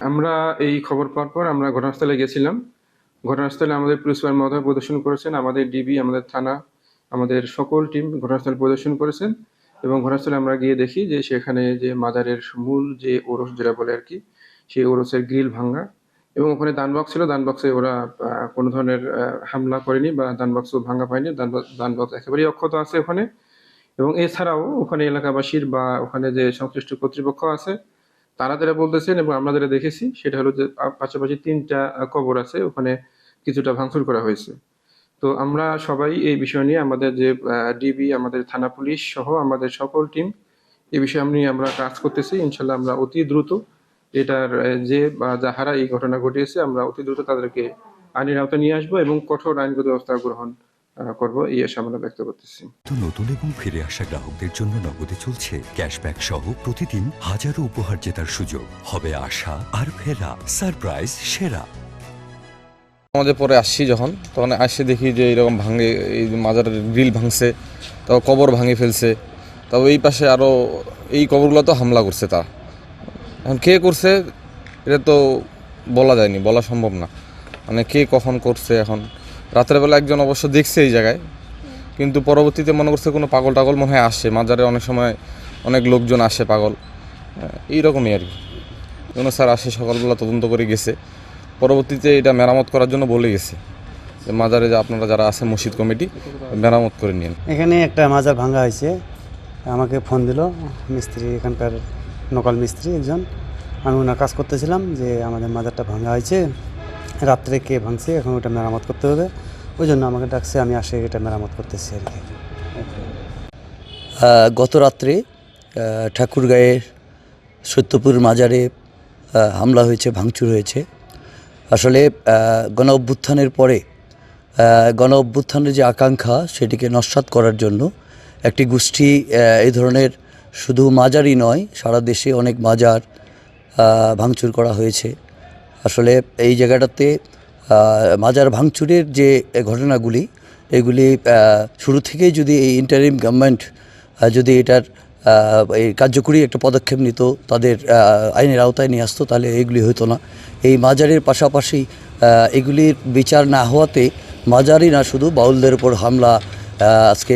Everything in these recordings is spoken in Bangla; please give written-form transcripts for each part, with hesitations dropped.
আমরা এই খবর পাওয়ার পর আমরা ঘটনাস্থলে গেছিলাম। ঘটনাস্থলে আমাদের পুলিশ সুপার মহোদয় পরিদর্শন করেছেন, আমাদের ডিবি, আমাদের থানা, আমাদের সকল টিম ঘটনাস্থল পরিদর্শন করেছেন। এবং ঘটনাস্থলে আমরা গিয়ে দেখি যে সেখানে যে মাজারের মূল যে ওরস যেটা বলে আর কি, সেই ওরসের গ্রিল ভাঙা, এবং ওখানে দান বক্স ছিল। দান বক্সে ওরা কোনো ধরনের হামলা করেনি বা দান বক্সও ভাঙা পায়নি। দান বক্স একেবারেই অক্ষত আছে ওখানে। এবং এছাড়াও ওখানে এলাকাবাসীর বা ওখানে যে সংশ্লিষ্ট কর্তৃপক্ষ আছে তারা যেটা বলতেছেন এবং আমরা যেটা দেখেছি সেটা হলো যে পাশাপাশি ৩টা কবর আছে, ওখানে কিছুটা ভাঙচুর করা হয়েছে। তো আমরা সবাই এই বিষয় নিয়ে আমাদের যে ডিবি, আমাদের থানা পুলিশ সহ আমাদের সকল টিম এই বিষয়ে নিয়ে আমরা কাজ করতেছি। ইনশাল্লাহ আমরা অতি দ্রুত এটার যে বা যাহারা এই ঘটনা ঘটিয়েছে আমরা অতি দ্রুত তাদেরকে আইনের আওতায় নিয়ে আসবো এবং কঠোর আইনগত ব্যবস্থা গ্রহণ করবো, এই আশা আমরা ব্যক্ত করতেছি। নতুন এবং ফিরে আসা গ্রাহকদের জন্য নগদে চলছে ক্যাশব্যাক সহ প্রতিদিন হাজারো উপহার জেতার সুযোগ। হবে আশা আর ফেরা, সারপ্রাইজ সেরা। আমাদের পরে আসছি যখন, তখন আসে দেখি যে এরকম ভাঙে, এই মাজারের গ্রিল ভাঙছে, তারপর কবর ভাঙে ফেলছে। তবে এই পাশে আরও এই কবরগুলো তো হামলা করছে। তা এখন কে করছে এটা তো বলা যায়নি, বলা সম্ভব না। মানে কে কখন করছে, এখন রাতের বেলা একজন অবশ্য দেখছে এই জায়গায়, কিন্তু পরবর্তীতে মনে করছে কোনো পাগল টাগল মনে হয় আসে মাজারে, অনেক সময় অনেক লোকজন আসে পাগল, এইরকমই আর কি। স্যার আসে সকালবেলা তদন্ত করে গেছে, পরবর্তীতে এটা মেরামত করার জন্য বলে গেছে যে মাজারে যে আপনারা যারা আছে মসজিদ কমিটি মেরামত করে নিন। এখানে একটা মাজার ভাঙা হয়েছে, আমাকে ফোন দিল মিস্ত্রি, এখানকার লোকাল মিস্ত্রি একজন। আমি ওনার কাজ করতেছিলাম যে আমাদের মাজারটা ভাঙা হয়েছে, রাত্রে কে ভাঙছে, এখন ওটা মেরামত করতে হবে, ওই জন্য আমাকে ডাকছে, আমি আসে এটা মেরামত করতেছি আর কি। গত রাত্রে ঠাকুরগাঁয়ের সত্যপুর মাজারে হামলা হয়েছে, ভাঙচুর হয়েছে। আসলে গণ অভ্যুত্থানের পরে গণ অভ্যুত্থানের যে আকাঙ্ক্ষা সেটিকে নস্যাৎ করার জন্য একটি গোষ্ঠী এই ধরনের শুধু মাজারই নয়, সারা দেশে অনেক মাজার ভাঙচুর করা হয়েছে। আসলে এই জায়গাটাতে মাজার ভাঙচুরের যে ঘটনাগুলি, এগুলি শুরু থেকেই যদি এই ইন্টারিম গভর্নমেন্ট যদি এটার এই কার্যকরী একটা পদক্ষেপ নিত, তাদের আইনের আওতায় নিয়ে আসতো, তাহলে এগুলি হতো না। এই মাজারের পাশাপাশি এগুলির বিচার না হওয়াতে মাজারই না, শুধু বাউলদের উপর হামলা, আজকে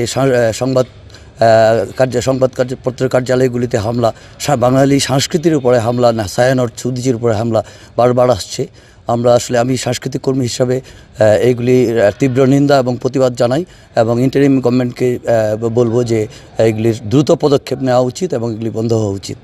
সংবাদপত্রের কার্যালয়গুলিতে হামলা, বাঙালি সংস্কৃতির উপরে হামলা, না ছায়ানট সুদিজির উপরে হামলা বারবার আসছে। আমরা আসলে আমি সাংস্কৃতিক কর্মী হিসাবে এইগুলি তীব্র নিন্দা এবং প্রতিবাদ জানাই, এবং ইন্টারিম গভর্নমেন্টকে বলবো যে এগুলির দ্রুত পদক্ষেপ নেওয়া উচিত এবং এগুলি বন্ধ হওয়া উচিত।